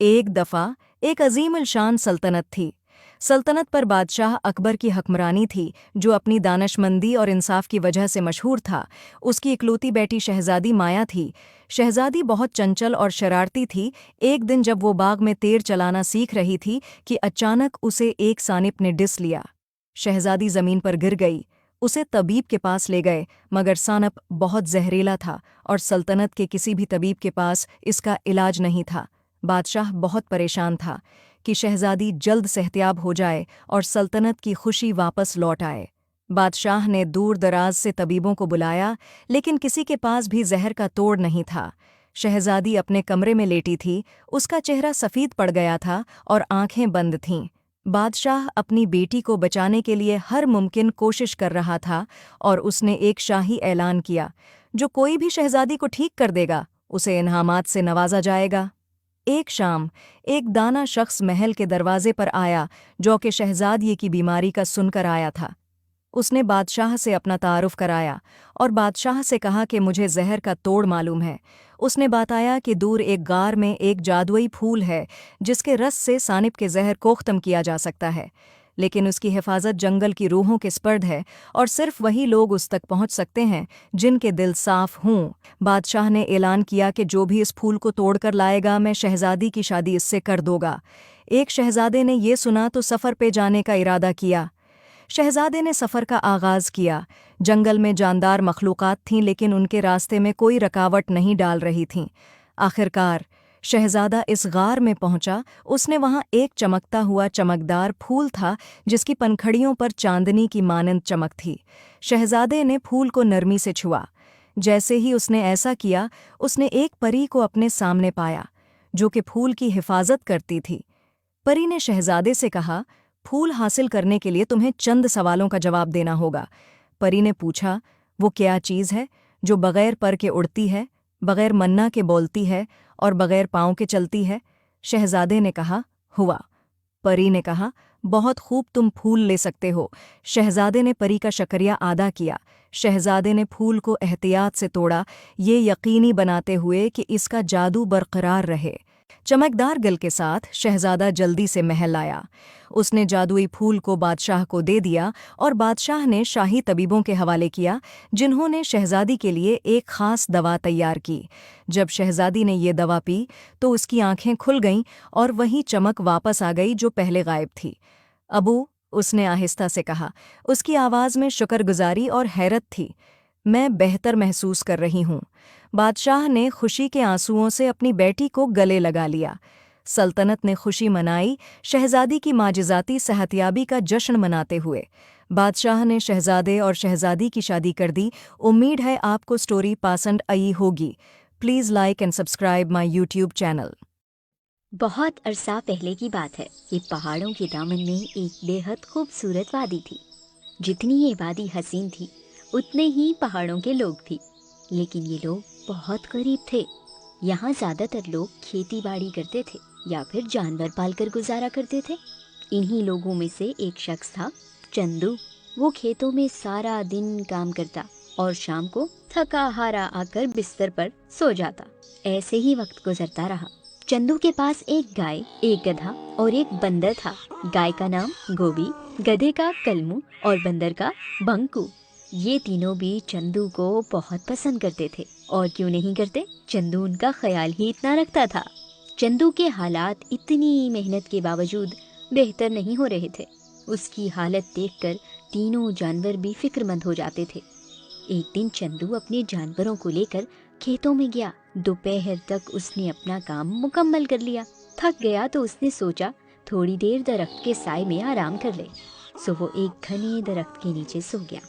एक दफ़ा एक अजीम अलशान सल्तनत थी। सल्तनत पर बादशाह अकबर की हक्मरानी थी, जो अपनी दानशमंदी और इंसाफ की वजह से मशहूर था। उसकी इकलौती बेटी शहजादी माया थी। शहजादी बहुत चंचल और शरारती थी। एक दिन जब वो बाग में तेर चलाना सीख रही थी कि अचानक उसे एक सानिप ने डिस लिया। शहजादी ज़मीन पर गिर गई। उसे तबीब के पास ले गए, मगर सानप बहुत जहरीला था और सल्तनत के किसी भी तबीब के पास इसका इलाज नहीं था। बादशाह बहुत परेशान था कि शहजादी जल्द सेहतियाब हो जाए और सल्तनत की खुशी वापस लौट आए। बादशाह ने दूर दराज से तबीबों को बुलाया, लेकिन किसी के पास भी जहर का तोड़ नहीं था। शहजादी अपने कमरे में लेटी थी। उसका चेहरा सफ़ेद पड़ गया था और आंखें बंद थीं। बादशाह अपनी बेटी को बचाने के लिए हर मुमकिन कोशिश कर रहा था और उसने एक शाही ऐलान किया, जो कोई भी शहजादी को ठीक कर देगा उसे इनामात से नवाजा जाएगा। एक शाम एक दाना शख्स महल के दरवाजे पर आया, जो कि शहजादी की बीमारी का सुनकर आया था। उसने बादशाह से अपना तारुफ कराया और बादशाह से कहा कि मुझे जहर का तोड़ मालूम है। उसने बताया कि दूर एक गार में एक जादुई फूल है, जिसके रस से सानिप के जहर को ख़त्म किया जा सकता है, लेकिन उसकी हिफाजत जंगल की रूहों के स्पर्द है और सिर्फ वही लोग उस तक पहुंच सकते हैं जिनके दिल साफ हों। बादशाह ने ऐलान किया कि जो भी इस फूल को तोड़कर लाएगा, मैं शहजादी की शादी इससे कर दूंगा। एक शहजादे ने ये सुना तो सफ़र पे जाने का इरादा किया। शहजादे ने सफ़र का आगाज़ किया। जंगल में जानदार मखलूक़ात थीं, लेकिन उनके रास्ते में कोई रुकावट नहीं डाल रही थीं। आखिरकार शहजादा इस गार में पहुंचा। उसने वहां एक चमकता हुआ चमकदार फूल था, जिसकी पंखड़ियों पर चांदनी की मानंद चमक थी। शहजादे ने फूल को नरमी से छुआ। जैसे ही उसने ऐसा किया, उसने एक परी को अपने सामने पाया, जो कि फूल की हिफाजत करती थी। परी ने शहजादे से कहा, फूल हासिल करने के लिए तुम्हें चंद सवालों का जवाब देना होगा। परी ने पूछा, वो क्या चीज़ है जो बग़ैर पर के उड़ती है, बग़ैर मन्ना के बोलती है और बग़ैर पाँव के चलती है? शहजादे ने कहा, हुआ। परी ने कहा, बहुत खूब, तुम फूल ले सकते हो। शहजादे ने परी का शुक्रिया अदा किया। शहजादे ने फूल को एहतियात से तोड़ा, ये यकीनी बनाते हुए कि इसका जादू बरकरार रहे। चमकदार गल के साथ शहजादा जल्दी से महल आया। उसने जादुई फूल को बादशाह को दे दिया और बादशाह ने शाही तबीबों के हवाले किया, जिन्होंने शहजादी के लिए एक ख़ास दवा तैयार की। जब शहजादी ने ये दवा पी तो उसकी आंखें खुल गईं और वही चमक वापस आ गई जो पहले गायब थी। अबू, उसने आहिस्ता से कहा। उसकी आवाज़ में शुक्रगुजारी और हैरत थी। मैं बेहतर महसूस कर रही हूँ। बादशाह ने खुशी के आंसुओं से अपनी बेटी को गले लगा लिया। सल्तनत ने खुशी मनाई, शहजादी की माजिजाती सेहतियाबी का जश्न मनाते हुए। बादशाह ने शहजादे और शहजादी की शादी कर दी। उम्मीद है आपको स्टोरी पसंद आई होगी। Please like and subscribe my YouTube channel. बहुत अरसा पहले की बात है। ये पहाड़ों के दामन में एक बेहद खूबसूरत वादी थी। जितनी ये वादी हसीन थी, उतने ही पहाड़ों के लोग भी। लेकिन ये लोग बहुत गरीब थे। यहाँ ज़्यादातर लोग खेती बाड़ी करते थे या फिर जानवर पालकर गुजारा करते थे। इन्हीं लोगों में से एक शख्स था, चंदू। वो खेतों में सारा दिन काम करता और शाम को थका हारा आकर बिस्तर पर सो जाता। ऐसे ही वक्त गुजरता रहा। चंदू के पास एक गाय, एक गधा और एक बंदर था। गाय का नाम गोभी, गधे का कलमू और बंदर का बंकू। ये तीनों भी चंदू को बहुत पसंद करते थे। और क्यों नहीं करते, चंदू उनका ख्याल ही इतना रखता था। चंदू के हालात इतनी मेहनत के बावजूद बेहतर नहीं हो रहे थे। उसकी हालत देखकर तीनों जानवर भी फिक्रमंद हो जाते थे। एक दिन चंदू अपने जानवरों को लेकर खेतों में गया। दोपहर तक उसने अपना काम मुकम्मल कर लिया। थक गया तो उसने सोचा थोड़ी देर दरख्त के साए में आराम कर ले। सो वो एक घने दरख्त के नीचे सो गया।